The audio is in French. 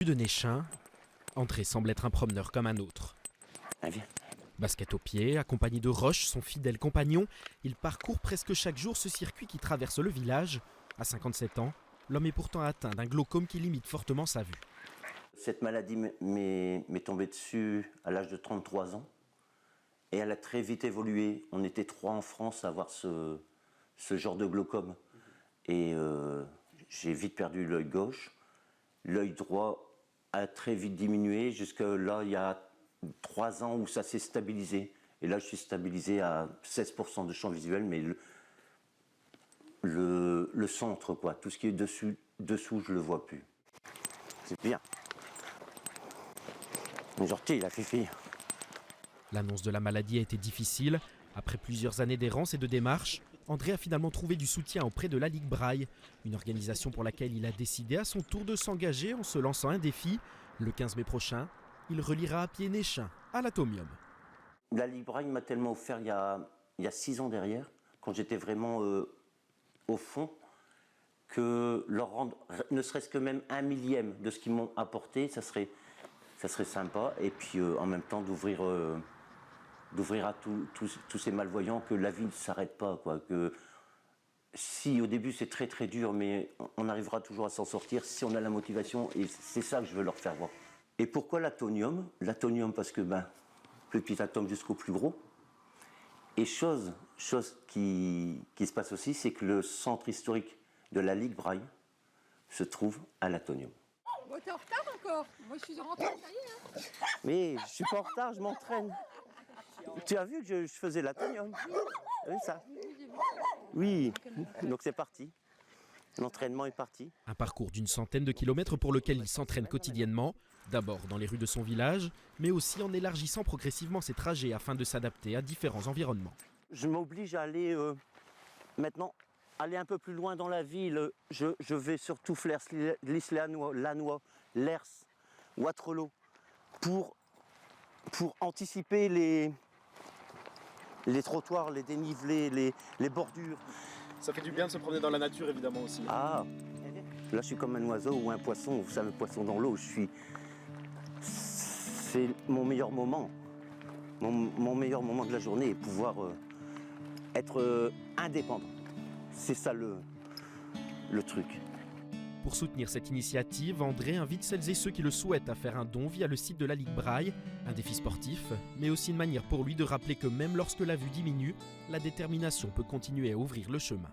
De Néchin, André semble être un promeneur comme un autre. Basket au pied, accompagné de Roche, son fidèle compagnon, il parcourt presque chaque jour ce circuit qui traverse le village. À 57 ans, l'homme est pourtant atteint d'un glaucome qui limite fortement sa vue. Cette maladie m'est tombée dessus à l'âge de 33 ans et elle a très vite évolué. On était 3 en France à avoir ce genre de glaucome. Et j'ai vite perdu l'œil gauche. L'œil droit a très vite diminué jusqu'à là, il y a 3 ans où ça s'est stabilisé. Et là, je suis stabilisé à 16% de champ visuel, mais le centre, quoi, tout ce qui est dessous, je le vois plus. C'est bien. Gentil, la fifi. L'annonce de la maladie a été difficile. Après plusieurs années d'errance et de démarches, André a finalement trouvé du soutien auprès de la Ligue Braille, une organisation pour laquelle il a décidé à son tour de s'engager en se lançant un défi. Le 15 mai prochain, il reliera à pied Néchin à l'Atomium. La Ligue Braille m'a tellement offert il y a 6 ans derrière, quand j'étais vraiment au fond, que leur rendre ne serait-ce que même 1/1000 de ce qu'ils m'ont apporté, ça serait sympa. Et puis en même temps d'ouvrir à tous ces malvoyants que la vie ne s'arrête pas, quoi. Que si au début c'est très très dur, mais on arrivera toujours à s'en sortir si on a la motivation, et c'est ça que je veux leur faire voir. Et pourquoi l'Atonium? L'Atonium parce que le petit atome jusqu'au plus gros. Et chose qui se passe aussi, c'est que le centre historique de la Ligue Braille se trouve à l'Atonium. Bon, t'es en retard encore. Moi, je suis rentrée, ça y est. Mais je suis pas en retard, je m'entraîne. Tu as vu que je faisais l'Atonium? Tu as vu ça? Oui, donc c'est parti. L'entraînement est parti. Un parcours d'une centaine de kilomètres pour lequel il s'entraîne quotidiennement, d'abord dans les rues de son village, mais aussi en élargissant progressivement ses trajets afin de s'adapter à différents environnements. Je m'oblige à aller maintenant aller un peu plus loin dans la ville. Je vais sur Touflers, Lannoy, Lers, Waterloo pour anticiper les trottoirs, les dénivelés, les bordures. Ça fait du bien de se promener dans la nature, évidemment, aussi. Ah, là je suis comme un oiseau ou un poisson, vous savez, poisson dans l'eau. C'est mon meilleur moment. Mon meilleur moment de la journée est pouvoir être indépendant. C'est ça le truc. Pour soutenir cette initiative, André invite celles et ceux qui le souhaitent à faire un don via le site de la Ligue Braille, un défi sportif, mais aussi une manière pour lui de rappeler que même lorsque la vue diminue, la détermination peut continuer à ouvrir le chemin.